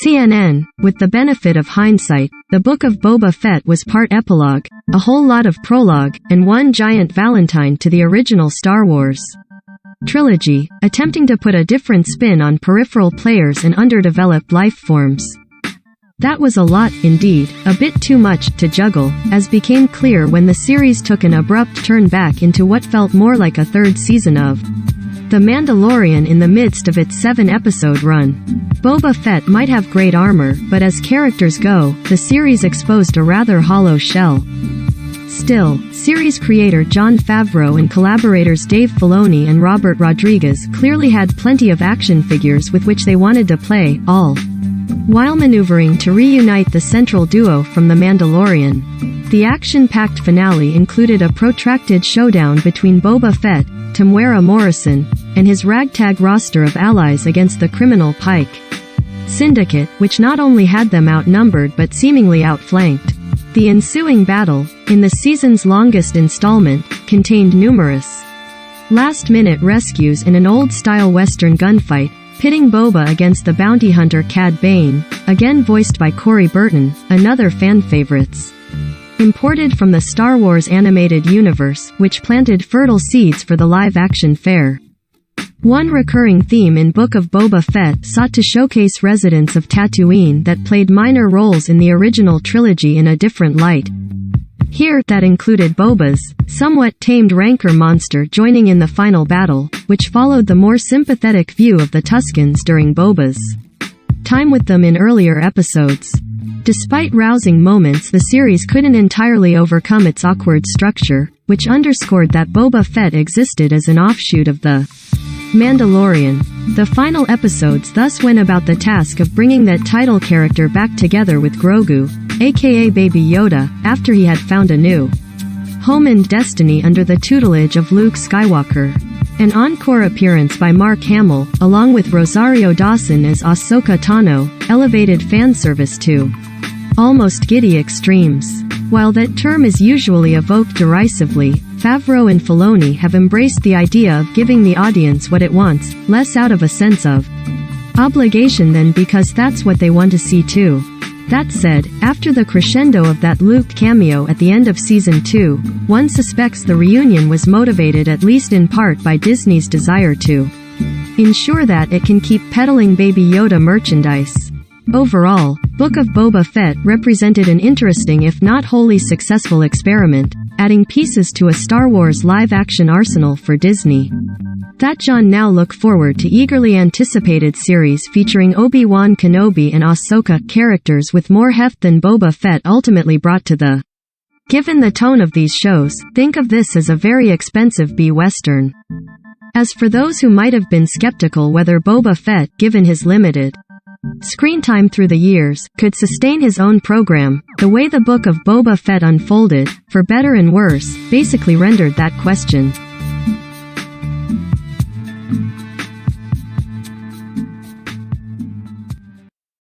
CNN, with the benefit of hindsight, the Book of Boba Fett was part epilogue, a whole lot of prologue, and one giant Valentine to the original Star Wars trilogy, attempting to put a different spin on peripheral players and underdeveloped life forms. That was a lot, indeed, a bit too much to juggle, as became clear when the series took an abrupt turn back into what felt more like a third season of The Mandalorian in the midst of its 7-episode run. Boba Fett might have great armor, but as characters go, the series exposed a rather hollow shell. Still, series creator Jon Favreau and collaborators Dave Filoni and Robert Rodriguez clearly had plenty of action figures with which they wanted to play, all while maneuvering to reunite the central duo from The Mandalorian. The action-packed finale included a protracted showdown between Boba Fett, Temuera Morrison, and his ragtag roster of allies against the criminal Pike Syndicate, which not only had them outnumbered but seemingly outflanked. The ensuing battle, in the season's longest installment, contained numerous last-minute rescues in an old-style Western gunfight, pitting Boba against the bounty hunter Cad Bane, again voiced by Corey Burton, another fan favorites. Imported from the Star Wars animated universe, which planted fertile seeds for the live-action fare. One recurring theme in Book of Boba Fett sought to showcase residents of Tatooine that played minor roles in the original trilogy in a different light. Here, that included Boba's somewhat tamed rancor monster joining in the final battle, which followed the more sympathetic view of the Tuskens during Boba's time with them in earlier episodes. Despite rousing moments, the series couldn't entirely overcome its awkward structure, which underscored that Boba Fett existed as an offshoot of the Mandalorian. The final episodes thus went about the task of bringing that title character back together with Grogu, aka Baby Yoda, after he had found a new home and destiny under the tutelage of Luke Skywalker. An encore appearance by Mark Hamill, along with Rosario Dawson as Ahsoka Tano, elevated fan service to almost giddy extremes. While that term is usually evoked derisively, Favreau and Filoni have embraced the idea of giving the audience what it wants, less out of a sense of obligation than because that's what they want to see too. That said, after the crescendo of that Luke cameo at the end of Season 2, one suspects the reunion was motivated at least in part by Disney's desire to ensure that it can keep peddling Baby Yoda merchandise. Overall, Book of Boba Fett represented an interesting if not wholly successful experiment, adding pieces to a Star Wars live-action arsenal for Disney. That John now look forward to eagerly anticipated series featuring Obi-Wan Kenobi and Ahsoka, characters with more heft than Boba Fett ultimately brought to the. Given the tone of these shows, think of this as a very expensive B-Western. As for those who might have been skeptical whether Boba Fett, given his limited screen time through the years, could sustain his own program, the way the Book of Boba Fett unfolded, for better and worse, basically rendered that question